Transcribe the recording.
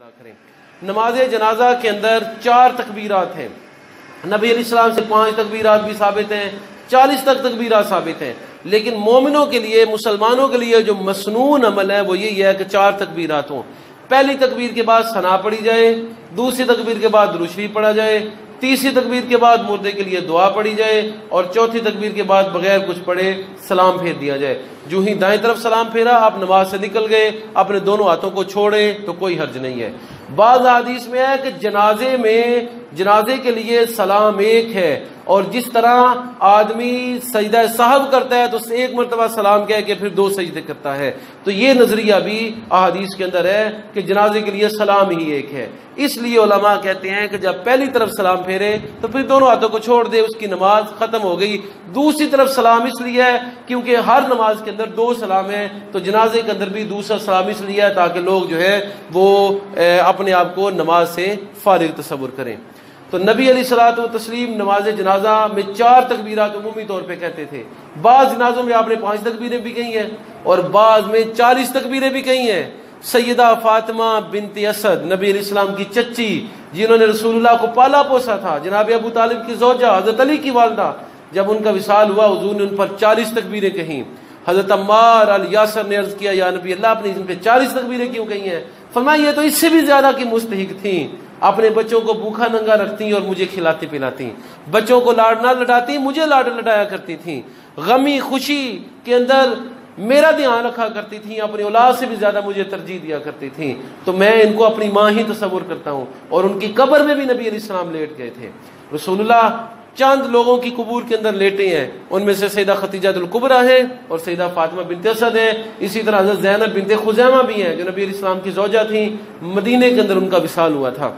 ادا کریں۔ نماز جنازہ کے اندر 4 تکبیرات ہیں، نبی علیہ السلام سے 5 تکبیرات بھی ثابت ہیں، 40 تک تکبیرات ثابت ہیں، لیکن مومنوں کے لیے، مسلمانوں کے لیے جو مسنون عمل ہے وہ یہی ہے کہ 4 تکبیرات ہوں۔ پہلی تکبیر کے بعد ثنا پڑھی جائے، دوسری تکبیر کے بعد درود شریف پڑھا جائے، تیسری تکبیر کے بعد مردے کے لیے دعا پڑھی جائے، اور چوتھی تکبیر کے بعد بغیر کچھ پڑھے سلام پھیر دیا جائے۔ جو ہی دائیں طرف سلام پھیرا، آپ نماز سے نکل گئے، اپنے دونوں ہاتھوں کو چھوڑے تو کوئی حرج نہیں ہے۔ بعض حدیث میں ہے کہ جنازے کے لیے سلام ایک ہے، اور جس طرح آدمی سجدہ سہو کرتا ہے تو ایک مرتبہ سلام کہہ کے پھر 2 سجدے کرتا ہے، تو یہ نظریہ بھی احادیث کے اندر ہے کہ جنازے کے لیے سلام ہی ایک ہے۔ اس لیے علماء کہتے ہیں کہ جب پہلی طرف سلام پھیرے تو پھر دونوں ہاتھوں کو چھوڑ دے، اس کی نماز ختم ہو گئی۔ دوسری طرف سلام اس لیے ہے کیونکہ ہر نماز کے اندر 2 سلام ہیں، تو جنازے کے اندر بھی دوسرا سلام اس لیے ہے تاکہ لوگ جو ہے وہ اپنے آپ کو نماز سے فارغ تصور کریں۔ تو نبی علیہ الصلوۃ والتسلیم نماز جنازہ میں 4 تکبیرات عمومی طور پہ کہتے تھے۔ بعض جنازوں میں آپ نے 5 تکبیریں بھی کہی ہیں، اور بعض میں 40 تکبیریں بھی کہی ہیں۔ سیدہ فاطمہ بنت اسد، نبی علیہ السلام کی چچی، جنہوں نے رسول اللہ کو پالا پوسا تھا، جناب ابو طالب کی زوجہ، حضرت علی کی والدہ، جب ان کا وصال ہوا حضور نے ان پر 40 تکبیریں کہیں۔ حضرت عمار الیاسر نے عرض کیا یا نبی اللہ، آپ نے ان پہ 40 تکبیریں کیوں کہی ہیں؟ فرمایا یہ تو اس سے بھی زیادہ کی مستحق تھیں، اپنے بچوں کو بھوکا ننگا رکھتی اور مجھے کھلاتی پلاتی، بچوں کو لاڈ نہ لڈاتی، مجھے لاڈ لڈایا کرتی تھیں، غمی خوشی کے اندر میرا دھیان رکھا کرتی تھیں، اپنی اولاد سے بھی زیادہ مجھے ترجیح دیا کرتی تھیں، تو میں ان کو اپنی ماں ہی تصور کرتا ہوں۔ اور ان کی قبر میں بھی نبی علیہ السلام لیٹ گئے تھے۔ رسول اللہ چند لوگوں کی قبور کے اندر لیٹے ہیں، ان میں سے سیدہ خدیجہ الکبریٰ ہے اور سیدہ فاطمہ بنت اسد ہے، اسی طرح حضرت زینب بنت خزیمہ بھی ہیں جو نبی علیہ السلام کی زوجہ تھیں، مدینے کے اندر ان کا وصال ہوا تھا۔